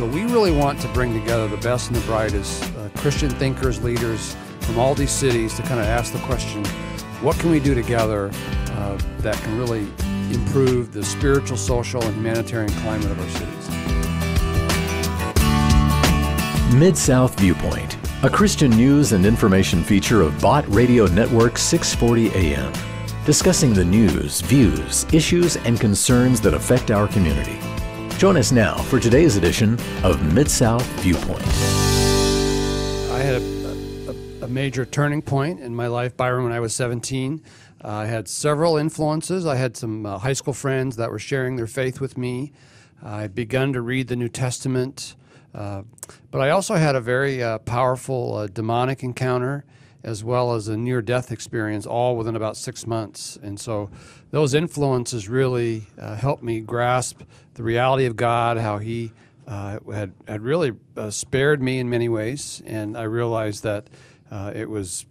So we really want to bring together the best and the brightest Christian thinkers, leaders from all these cities to kind of ask the question, what can we do together that can really improve the spiritual, social, and humanitarian climate of our cities? Mid-South Viewpoint, a Christian news and information feature of Bott Radio Network 640 AM, discussing the news, views, issues, and concerns that affect our community. Join us now for today's edition of Mid-South Viewpoint. I had a major turning point in my life, Byron, when I was 17. I had several influences. I had some high school friends that were sharing their faith with me. I'd begun to read the New Testament. But I also had a very powerful demonic encounter as well as a near-death experience, all within about 6 months. And so those influences really helped me grasp the reality of God, how He had really spared me in many ways. And I realized that it was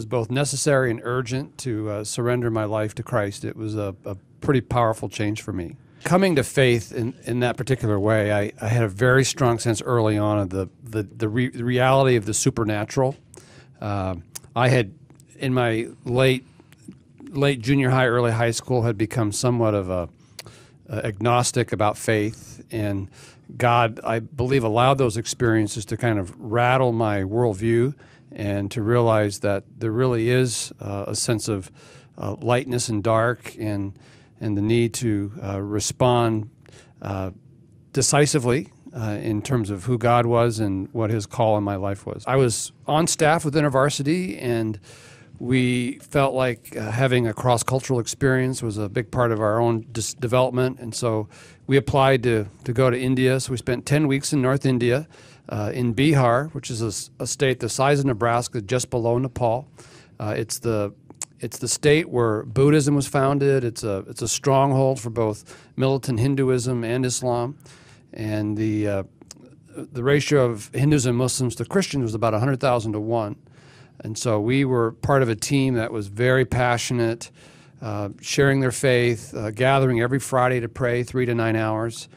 both necessary and urgent to surrender my life to Christ. It was a pretty powerful change for me. Coming to faith in that particular way, I had a very strong sense early on of the reality of the supernatural. I had, in my late junior high, early high school, had become somewhat of a agnostic about faith, and God, I believe, allowed those experiences to kind of rattle my worldview and to realize that there really is a sense of lightness and dark and the need to respond decisively in terms of who God was and what His call in my life was. I was on staff with InterVarsity, and we felt like having a cross-cultural experience was a big part of our own development, and so we applied to go to India. So we spent 10 weeks in North India, in Bihar, which is a state the size of Nebraska, just below Nepal. It's the state where Buddhism was founded. It's a stronghold for both militant Hinduism and Islam, and the ratio of Hindus and Muslims to Christians was about 100,000 to 1. And so we were part of a team that was very passionate, sharing their faith, gathering every Friday to pray 3 to 9 hours,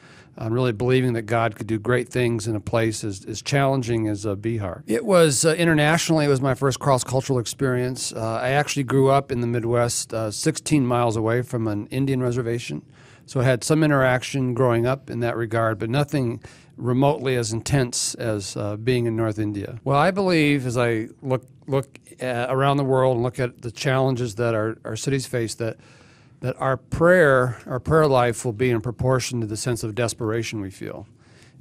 really believing that God could do great things in a place as challenging as Bihar. It was internationally, it was my first cross-cultural experience. I actually grew up in the Midwest, 16 miles away from an Indian reservation. So I had some interaction growing up in that regard, but nothing remotely as intense as being in North India. Well, I believe as I look around the world and look at the challenges that our cities face, that our prayer life will be in proportion to the sense of desperation we feel.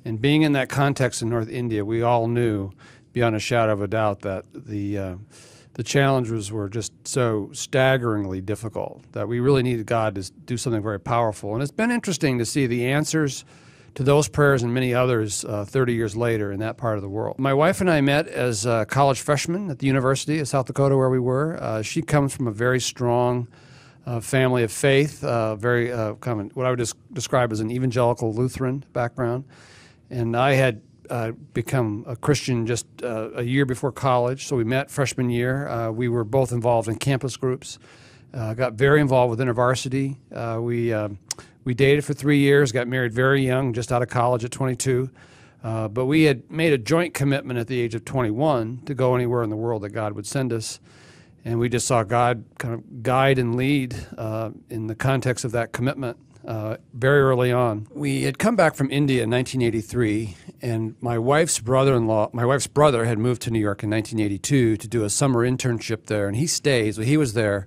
And being in that context in North India, we all knew beyond a shadow of a doubt that the challenges were just so staggeringly difficult that we really needed God to do something very powerful. And it's been interesting to see the answers to those prayers and many others 30 years later in that part of the world. My wife and I met as college freshmen at the University of South Dakota where we were. She comes from a very strong family of faith, very common, what I would describe as an evangelical Lutheran background. And I had become a Christian just a year before college, so we met freshman year. We were both involved in campus groups, got very involved with InterVarsity. We dated for 3 years, got married very young, just out of college at 22. But we had made a joint commitment at the age of 21 to go anywhere in the world that God would send us. And we just saw God kind of guide and lead in the context of that commitment very early on. We had come back from India in 1983, and my wife's brother had moved to New York in 1982 to do a summer internship there, and he stayed, so he was there.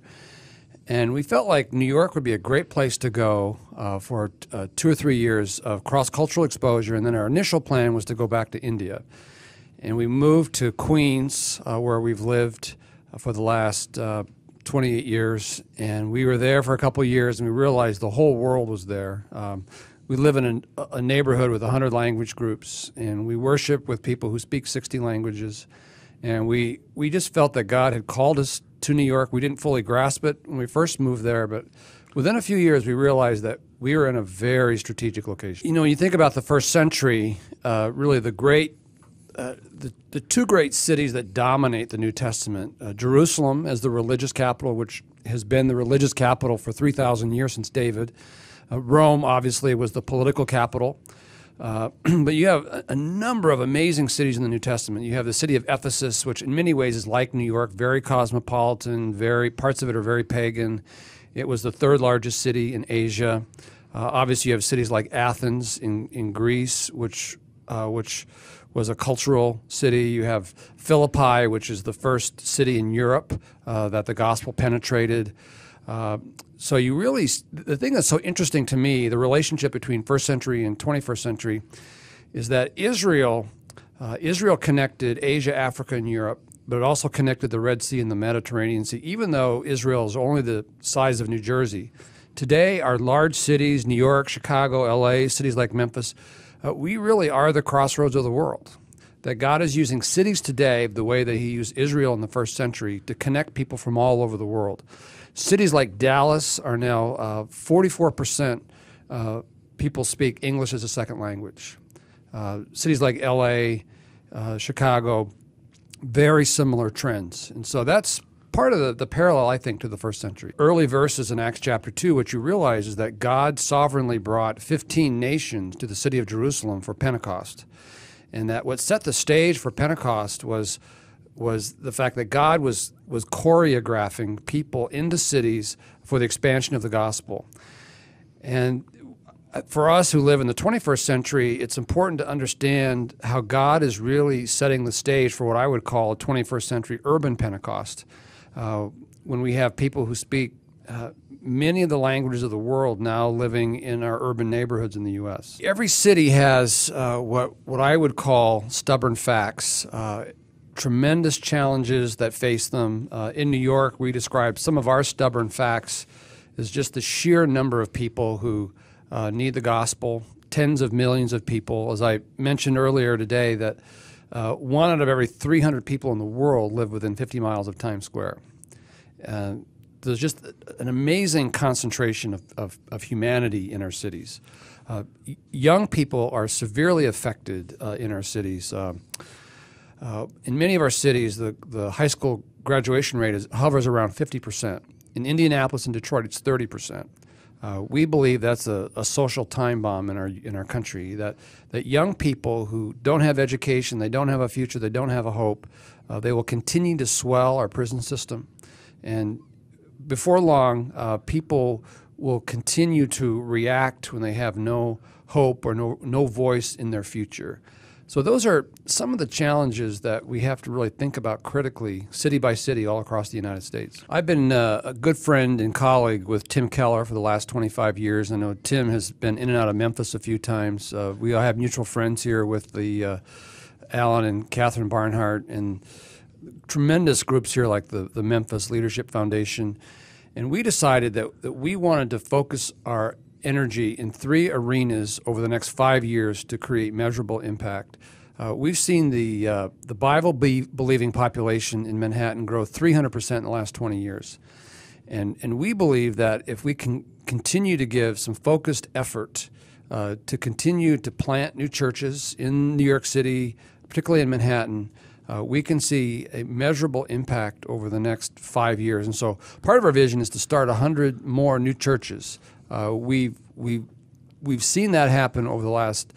And we felt like New York would be a great place to go for 2 or 3 years of cross-cultural exposure, and then our initial plan was to go back to India. And we moved to Queens, where we've lived for the last 28 years, and we were there for a couple of years, and we realized the whole world was there. We live in a neighborhood with 100 language groups, and we worship with people who speak 60 languages. And we just felt that God had called us to New York. We didn't fully grasp it when we first moved there, but within a few years we realized that we were in a very strategic location. You know, when you think about the first century, really the two great cities that dominate the New Testament, Jerusalem as the religious capital, which has been the religious capital for 3,000 years since David. Rome, obviously, was the political capital. But you have a number of amazing cities in the New Testament. You have the city of Ephesus, which in many ways is like New York, very cosmopolitan, parts of it are very pagan. It was the third largest city in Asia. Obviously, you have cities like Athens in Greece, which was a cultural city. You have Philippi, which is the first city in Europe that the gospel penetrated. So the thing that's so interesting to me, the relationship between first century and 21st century, is that Israel connected Asia, Africa, and Europe, but it also connected the Red Sea and the Mediterranean Sea. Even though Israel is only the size of New Jersey, today our large cities, New York, Chicago, LA, cities like Memphis, we really are the crossroads of the world. That God is using cities today the way that he used Israel in the first century to connect people from all over the world. Cities like Dallas are now 44% people speak English as a second language. Cities like LA, Chicago, very similar trends. And so that's part of the parallel, I think, to the first century. Early verses in Acts chapter 2, what you realize is that God sovereignly brought 15 nations to the city of Jerusalem for Pentecost. And that what set the stage for Pentecost was the fact that God was choreographing people into cities for the expansion of the gospel. And for us who live in the 21st century, it's important to understand how God is really setting the stage for what I would call a 21st century urban Pentecost. When we have people who speak many of the languages of the world now living in our urban neighborhoods in the U.S. Every city has what I would call stubborn facts, tremendous challenges that face them. In New York, we describe some of our stubborn facts as just the sheer number of people who need the gospel, tens of millions of people. As I mentioned earlier today, that 1 out of every 300 people in the world live within 50 miles of Times Square. There's just an amazing concentration of humanity in our cities. Young people are severely affected in our cities. In many of our cities, the high school graduation rate hovers around 50%. In Indianapolis and Detroit, it's 30%. We believe that's a social time bomb in our country, that young people who don't have education, they don't have a future, they don't have a hope, they will continue to swell our prison system. And before long, people will continue to react when they have no hope or no voice in their future. So those are some of the challenges that we have to really think about critically, city by city, all across the United States. I've been a good friend and colleague with Tim Keller for the last 25 years. I know Tim has been in and out of Memphis a few times. We all have mutual friends here with the Alan and Catherine Barnhart, and tremendous groups here like the Memphis Leadership Foundation. And we decided that we wanted to focus our energy in 3 arenas over the next 5 years to create measurable impact. We've seen the Bible-believing population in Manhattan grow 300% in the last 20 years. And we believe that if we can continue to give some focused effort to continue to plant new churches in New York City, particularly in Manhattan, we can see a measurable impact over the next 5 years. And so part of our vision is to start 100 more new churches. We've seen that happen over the last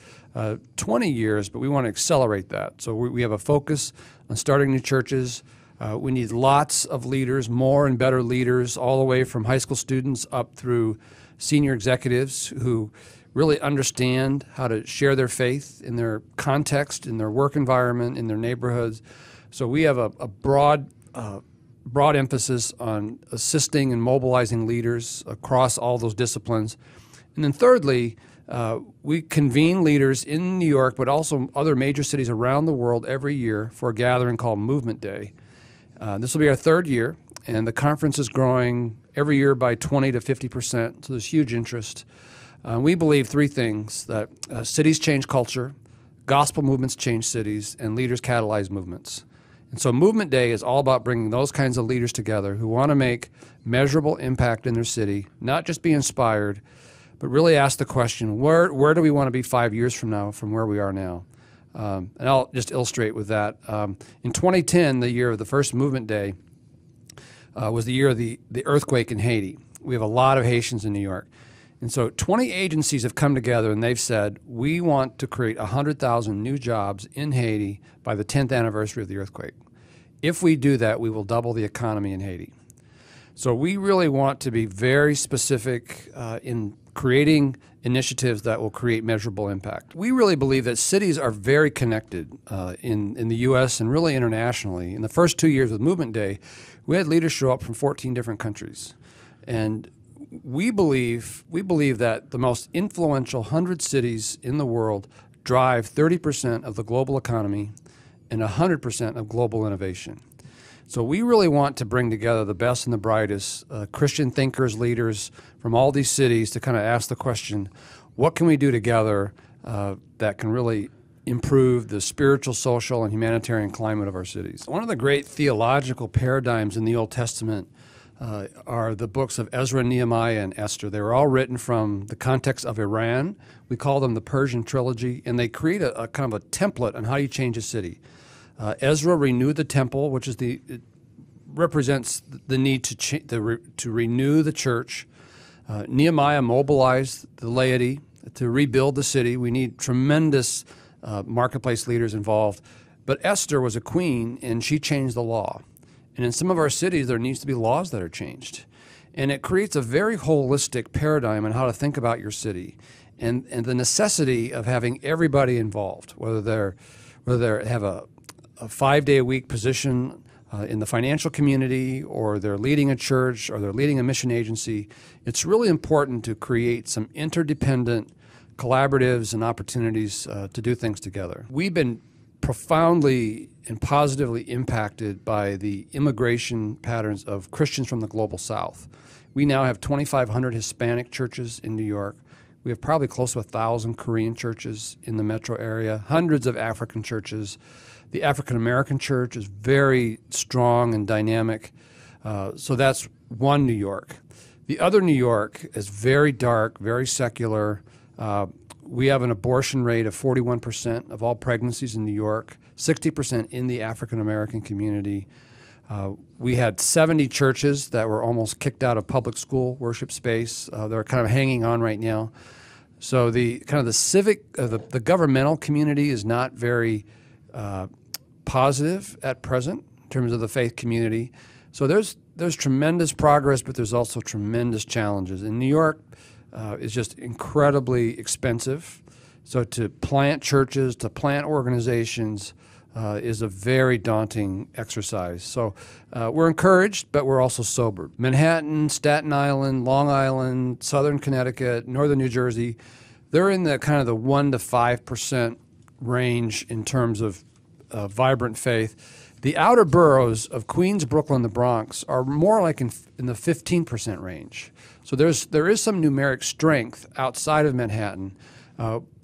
20 years, but we want to accelerate that. So we have a focus on starting new churches. We need lots of leaders, more and better leaders, all the way from high school students up through senior executives who really understand how to share their faith in their context, in their work environment, in their neighborhoods. So we have a broad emphasis on assisting and mobilizing leaders across all those disciplines. And then thirdly, we convene leaders in New York, but also other major cities around the world every year for a gathering called Movement Day. This will be our 3rd year, and the conference is growing every year by 20 to 50%, so there's huge interest. We believe 3 things, that cities change culture, gospel movements change cities, and leaders catalyze movements. And so Movement Day is all about bringing those kinds of leaders together who want to make measurable impact in their city, not just be inspired, but really ask the question, where do we want to be 5 years from now from where we are now? And I'll just illustrate with that. In 2010, the year of the first Movement Day, was the year of the earthquake in Haiti. We have a lot of Haitians in New York. And so 20 agencies have come together and they've said, we want to create 100,000 new jobs in Haiti by the 10th anniversary of the earthquake. If we do that, we will double the economy in Haiti. So we really want to be very specific in creating initiatives that will create measurable impact. We really believe that cities are very connected in the U.S. and really internationally. In the first 2 years of Movement Day, we had leaders show up from 14 different countries. And we believe that the most influential 100 cities in the world drive 30% of the global economy and 100% of global innovation. So we really want to bring together the best and the brightest Christian thinkers, leaders from all these cities to kind of ask the question, what can we do together that can really improve the spiritual, social, and humanitarian climate of our cities? One of the great theological paradigms in the Old Testament are the books of Ezra, Nehemiah, and Esther. They were all written from the context of Iran. We call them the Persian trilogy, and they create a kind of a template on how you change a city. Ezra renewed the temple, which is represents the need to renew the church. Nehemiah mobilized the laity to rebuild the city. We need tremendous marketplace leaders involved. But Esther was a queen, and she changed the law. And in some of our cities, there needs to be laws that are changed. And it creates a very holistic paradigm on how to think about your city and the necessity of having everybody involved, whether they have a 5-day-a-week position in the financial community, or they're leading a church, or they're leading a mission agency. It's really important to create some interdependent collaboratives and opportunities to do things together. We've been profoundly and positively impacted by the immigration patterns of Christians from the global South. We now have 2,500 Hispanic churches in New York. We have probably close to 1,000 Korean churches in the metro area, hundreds of African churches. The African American church is very strong and dynamic. So that's one New York. The other New York is very dark, very secular. We have an abortion rate of 41% of all pregnancies in New York, 60% in the African American community. We had 70 churches that were almost kicked out of public school worship space. They're kind of hanging on right now. So the civic, the governmental community is not very positive at present in terms of the faith community. So there's tremendous progress, but there's also tremendous challenges. In New York, is just incredibly expensive. So to plant churches, to plant organizations is a very daunting exercise. So we're encouraged, but we're also sobered. Manhattan, Staten Island, Long Island, Southern Connecticut, Northern New Jersey, they're in the kind of the 1% to 5% range in terms of vibrant faith. The outer boroughs of Queens, Brooklyn, the Bronx are more like in the 15% range. So there is some numeric strength outside of Manhattan.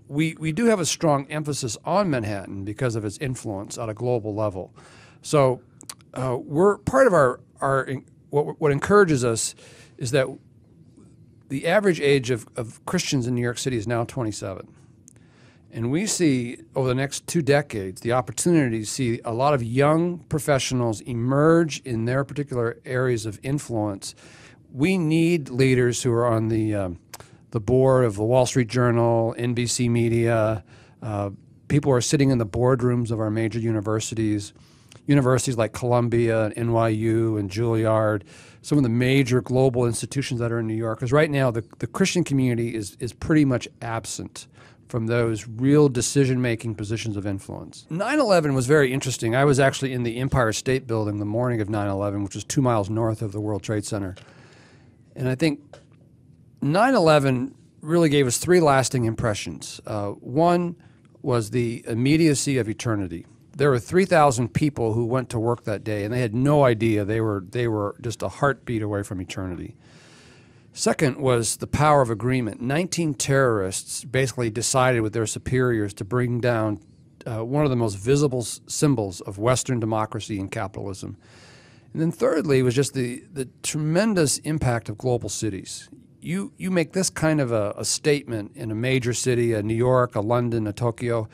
We do have a strong emphasis on Manhattan because of its influence at a global level. So we're part of our what encourages us is that the average age of Christians in New York City is now 27. And we see over the next 2 decades the opportunity to see a lot of young professionals emerge in their particular areas of influence. We need leaders who are on the board of the Wall Street Journal, NBC Media. People who are sitting in the boardrooms of our major universities like Columbia and NYU and Juilliard, some of the major global institutions that are in New York. Because right now the Christian community is pretty much absent from those real decision-making positions of influence. 9/11 was very interesting. I was actually in the Empire State Building the morning of 9/11, which was 2 miles north of the World Trade Center. And I think 9/11 really gave us 3 lasting impressions. One was the immediacy of eternity. There were 3,000 people who went to work that day, and they had no idea they were just a heartbeat away from eternity. Second was the power of agreement. 19 terrorists basically decided with their superiors to bring down one of the most visible symbols of Western democracy and capitalism. And then thirdly was just the tremendous impact of global cities. You make this kind of a statement in a major city, a New York, a London, a Tokyo,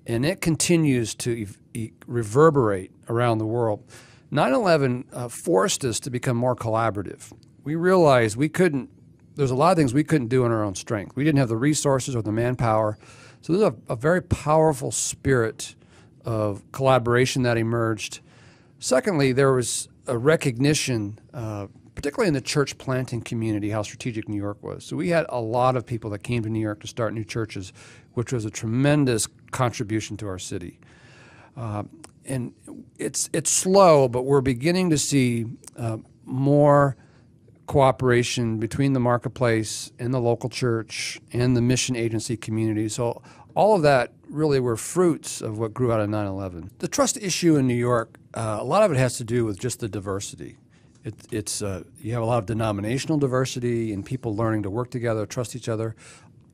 and it continues to reverberate around the world. 9/11 forced us to become more collaborative. We realized we couldn't there's a lot of things we couldn't do in our own strength. We didn't have the resources or the manpower. So there's a very powerful spirit of collaboration that emerged. Secondly, there was a recognition, particularly in the church planting community, how strategic New York was. So we had a lot of people that came to New York to start new churches, which was a tremendous contribution to our city. And it's slow, but we're beginning to see more cooperation between the marketplace and the local church and the mission agency community. So all of that really were fruits of what grew out of 9/11. The trust issue in New York, a lot of it has to do with just the diversity. You have a lot of denominational diversity and people learning to work together, trust each other.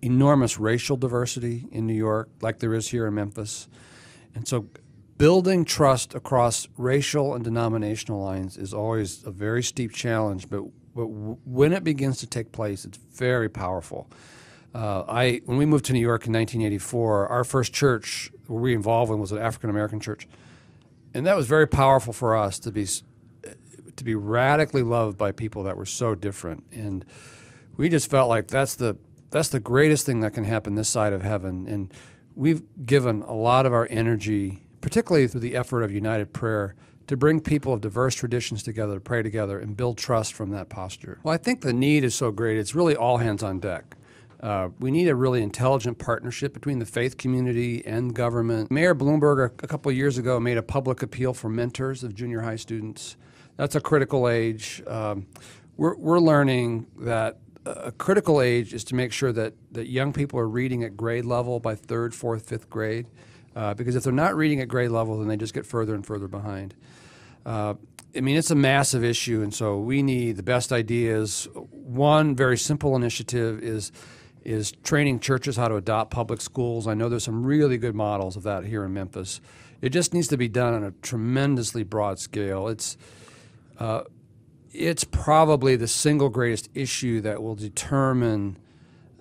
Enormous racial diversity in New York, like there is here in Memphis. And so building trust across racial and denominational lines is always a very steep challenge, but when it begins to take place, it's very powerful. When we moved to New York in 1984, our first church where we involved in was an African-American church. And that was very powerful for us to be radically loved by people that were so different. And we just felt like that's the greatest thing that can happen this side of heaven. And we've given a lot of our energy, particularly through the effort of United Prayer, to bring people of diverse traditions together, to pray together, and build trust from that posture. Well, I think the need is so great, it's really all hands on deck. We need a really intelligent partnership between the faith community and government. Mayor Bloomberg, a couple of years ago, made a public appeal for mentors of junior high students. That's a critical age. We're learning that a critical age is to make sure that young people are reading at grade level by 3rd, 4th, 5th grade. Because if they're not reading at grade level, then they just get further and further behind. It's a massive issue, and so we need the best ideas. One very simple initiative is training churches how to adopt public schools. I know there's some really good models of that here in Memphis. It just needs to be done on a tremendously broad scale. It's probably the single greatest issue that will determine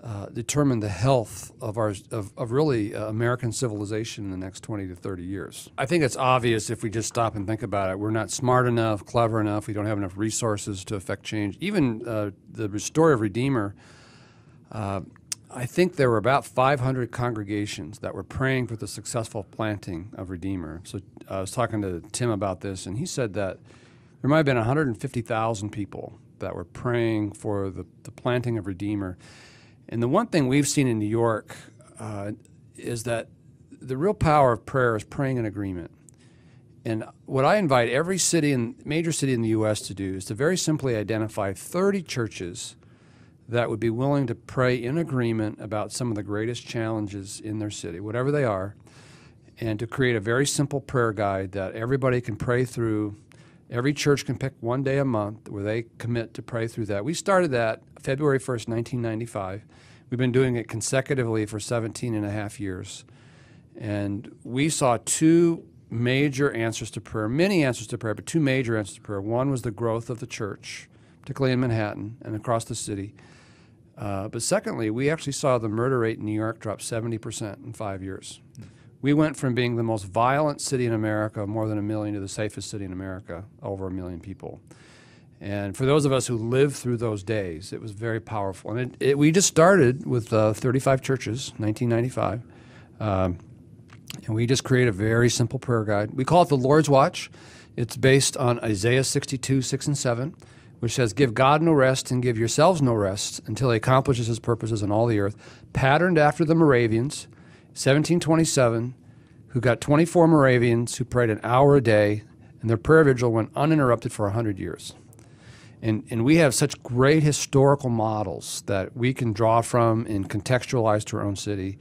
the health of really American civilization in the next 20 to 30 years. I think it's obvious if we just stop and think about it. We're not smart enough, clever enough. We don't have enough resources to affect change. Even the story of Redeemer, I think there were about 500 congregations that were praying for the successful planting of Redeemer. So I was talking to Tim about this, and he said that there might have been 150,000 people that were praying for the planting of Redeemer. And the one thing we've seen in New York is that the real power of prayer is praying in agreement. And what I invite every major city in the U.S. to do is to very simply identify 30 churches that would be willing to pray in agreement about some of the greatest challenges in their city, whatever they are, and to create a very simple prayer guide that everybody can pray through. Every church can pick one day a month where they commit to pray through that. We started that February 1st, 1995. We've been doing it consecutively for 17 and a half years. And we saw two major answers to prayer, many answers to prayer, but two major answers to prayer. One was the growth of the church, particularly in Manhattan and across the city. But secondly, we actually saw the murder rate in New York drop 70% in 5 years. We went from being the most violent city in America, more than 1 million, to the safest city in America, over 1 million people. And for those of us who lived through those days, it was very powerful. And we just started with 35 churches, 1995. And we just created a very simple prayer guide. We call it the Lord's Watch. It's based on Isaiah 62, 6 and 7, which says, "Give God no rest and give yourselves no rest until he accomplishes his purposes on all the earth," patterned after the Moravians, 1727, who got 24 Moravians who prayed an hour a day, and their prayer vigil went uninterrupted for 100 years. And we have such great historical models that we can draw from and contextualize to our own city.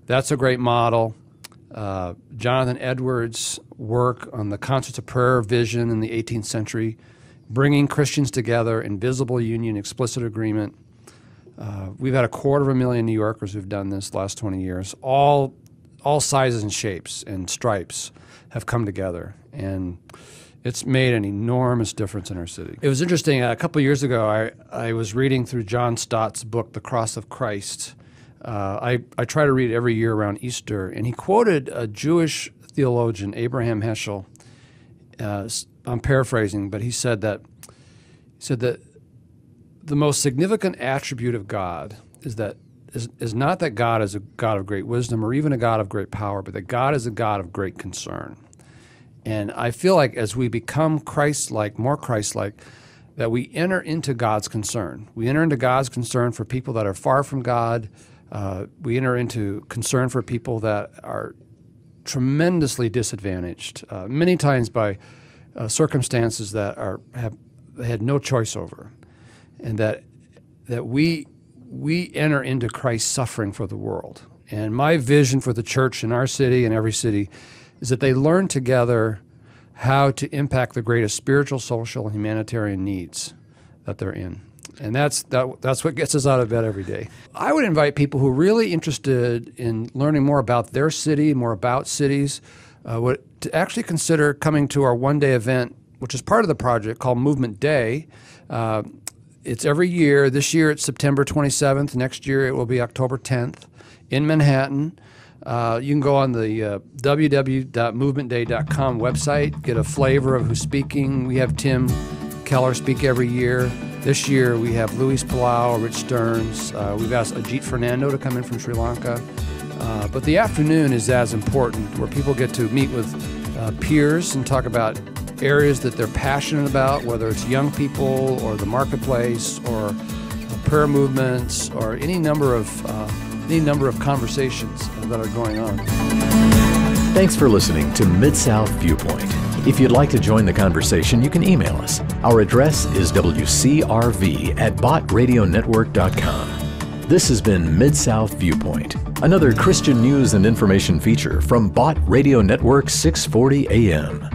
That's a great model. Jonathan Edwards' work on the Concerts of Prayer vision in the 18th century, bringing Christians together in visible union, explicit agreement. We've had 250,000 New Yorkers who've done this the last 20 years. All sizes and shapes and stripes have come together, and it's made an enormous difference in our city. It was interesting. A couple of years ago, I was reading through John Stott's book, The Cross of Christ. I try to read it every year around Easter, and he quoted a Jewish theologian, Abraham Heschel. I'm paraphrasing, but he said that the most significant attribute of God is not that God is a God of great wisdom or even a God of great power, but that God is a God of great concern. And I feel like as we become Christ-like, more Christ-like, that we enter into God's concern. We enter into God's concern for people that are far from God. We enter into concern for people that are tremendously disadvantaged, many times by circumstances that they had no choice over, and that we enter into Christ's suffering for the world. And my vision for the church in our city and every city is that they learn together how to impact the greatest spiritual, social, and humanitarian needs that they're in. And that's what gets us out of bed every day. I would invite people who are really interested in learning more about their city, more about cities, to actually consider coming to our one-day event, which is part of the project, called Movement Day. It's every year. This year it's September 27th. Next year it will be October 10th in Manhattan. You can go on the www.movementday.com website, get a flavor of who's speaking. We have Tim Keller speak every year. This year we have Luis Palau, Rich Stearns. We've asked Ajit Fernando to come in from Sri Lanka. But the afternoon is as important, where people get to meet with peers and talk about areas that they're passionate about, whether it's young people or the marketplace or prayer movements or any number of conversations that are going on. Thanks for listening to Mid-South Viewpoint. If you'd like to join the conversation, you can email us. Our address is wcrv@botradionetwork.com. This has been Mid-South Viewpoint, another Christian news and information feature from Bot Radio Network 640 AM.